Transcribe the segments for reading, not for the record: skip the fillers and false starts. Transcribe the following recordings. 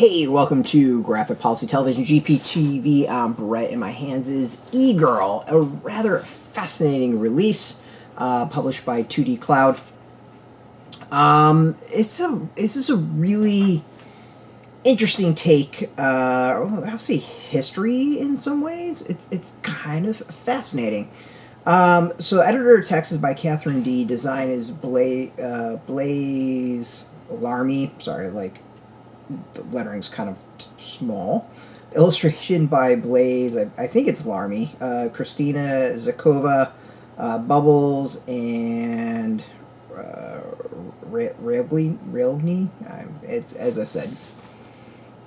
Hey, welcome to Graphic Policy Television, GPTV. I'm Brett. In my hands is EGirl, a rather fascinating release published by 2D Cloud. This is a really interesting take. I'll say history in some ways. It's kind of fascinating. So editor text is by Katherine Dee. Design is Blaise Larmee. Sorry, the lettering's kind of small. Illustration by Blaise. I think it's Larmee. Kristina, Tzekova, Bubbles, and Raighne. As I said,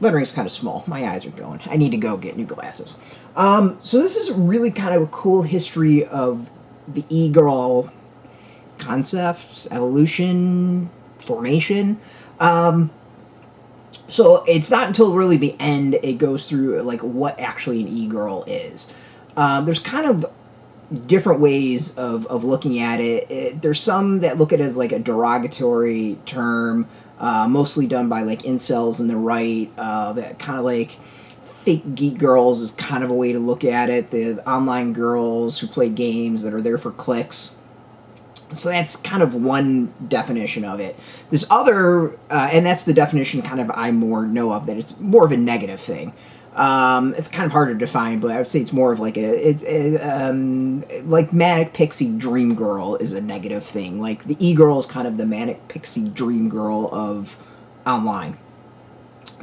lettering's kind of small. My eyes are going. I need to go get new glasses. So this is really kind of a cool history of the e-girl concepts, evolution, formation. So it's not until really the end it goes through like what actually an e-girl is. There's kind of different ways of looking at it. There's some that look at it as like a derogatory term, mostly done by like incels in the right. That kind of like fake geek girls is kind of a way to look at it. The online girls who play games that are there for clicks. So that's kind of one definition of it. This other, and that's the definition kind of I more know of, that it's more of a negative thing. It's kind of hard to define, but I would say it's more of like like manic pixie dream girl is a negative thing. Like the e-girl is kind of the manic pixie dream girl of online.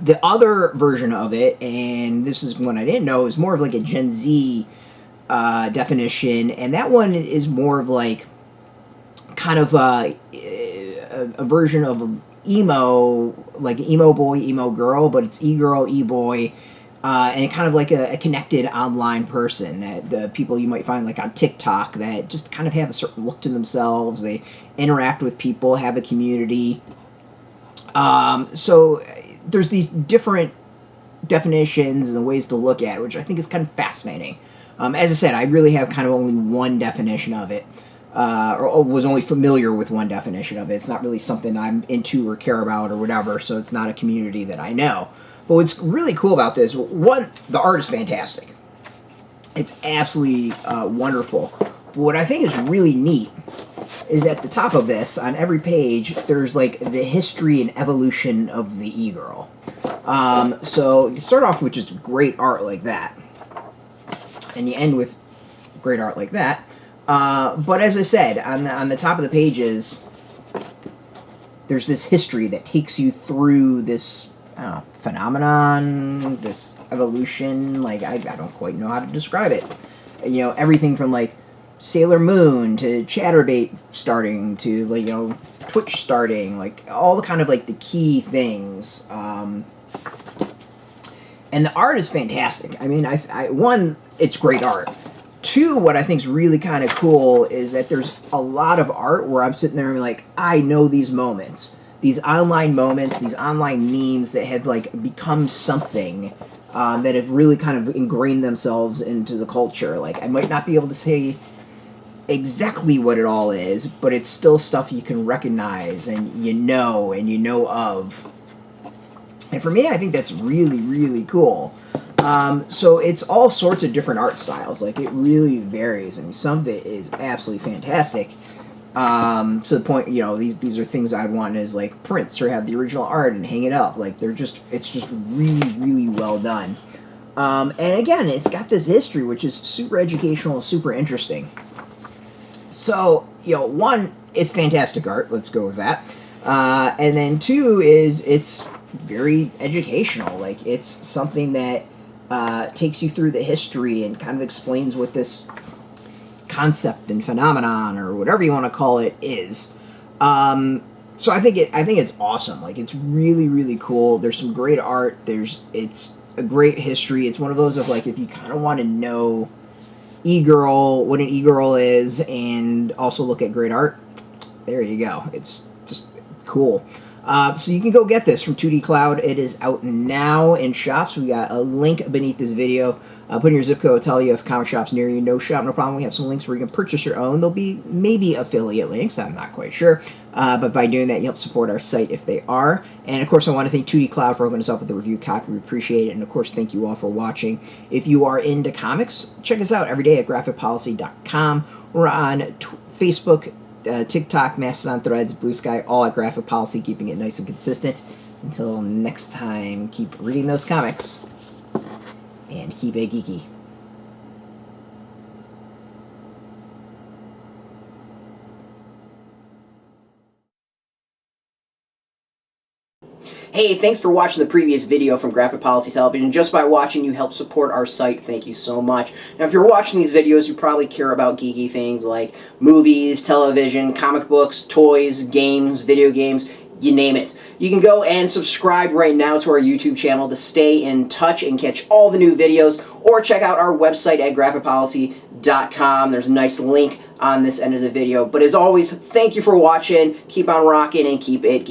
The other version of it, and this is one I didn't know, is more of like a Gen Z definition, and that one is more of like kind of a version of emo, like emo boy, emo girl, but it's e-girl, e-boy, and kind of like a connected online person that the people you might find like on TikTok that just kind of have a certain look to themselves. They interact with people, have a community. So there's these different definitions and ways to look at it, which I think is kind of fascinating. As I said, I really have kind of only one definition of it. Or was only familiar with one definition of it. It's not really something I'm into or care about or whatever, so it's not a community that I know. But what's really cool about this, one, the art is fantastic. It's absolutely wonderful. But what I think is really neat is at the top of this, on every page, there's like the history and evolution of the e-girl. So you start off with just great art like that, and you end with great art like that. But as I said, on the top of the pages, there's this history that takes you through this phenomenon, this evolution. Like I don't quite know how to describe it. You know, everything from like Sailor Moon to Chatterbait starting to like Twitch starting, like all the kind of like the key things. And the art is fantastic. I mean, one, it's great art. Two, what I think is really kind of cool is that there's a lot of art where I'm sitting there and I'm like, I know these moments, these online memes that have like become something that have really kind of ingrained themselves into the culture. Like I might not be able to say exactly what it all is, but it's still stuff you can recognize and you know of. And for me, I think that's really, really cool. So it's all sorts of different art styles. Like it really varies. I mean, some of it is absolutely fantastic. To the point, these are things I'd want as like prints or have the original art and hang it up. Like it's just really, really well done. And again, it's got this history which is super educational, super interesting. So one, it's fantastic art. Let's go with that. And then two is it's very educational. Like it's something that takes you through the history and kind of explains what this concept and phenomenon or whatever you want to call it is. So I think it's awesome. Like it's really, really cool. There's some great art. It's a great history. It's one of those of like if you kind of want to know e-girl, what an e-girl is, and also look at great art, there you go. It's just cool. So you can go get this from 2D Cloud. It is out now in shops. We got a link beneath this video. Put in your zip code, tell you if comic shops near you. No shop, no problem. We have some links where you can purchase your own. There'll be maybe affiliate links. I'm not quite sure. But by doing that, you help support our site if they are. And of course, I want to thank 2D Cloud for hooking us up with the review copy. We appreciate it. And of course, thank you all for watching. If you are into comics, check us out every day at graphicpolicy.com. We're on Facebook, TikTok, Mastodon, Threads, Blue Sky, all at Graphic Policy, keeping it nice and consistent. Until next time, keep reading those comics. And keep it geeky. Hey, thanks for watching the previous video from Graphic Policy Television. Just by watching, you help support our site. Thank you so much. Now, if you're watching these videos, you probably care about geeky things like movies, television, comic books, toys, games, video games, you name it. You can go and subscribe right now to our YouTube channel to stay in touch and catch all the new videos, or check out our website at graphicpolicy.com. There's a nice link on this end of the video. But as always, thank you for watching. Keep on rocking and keep it geeky.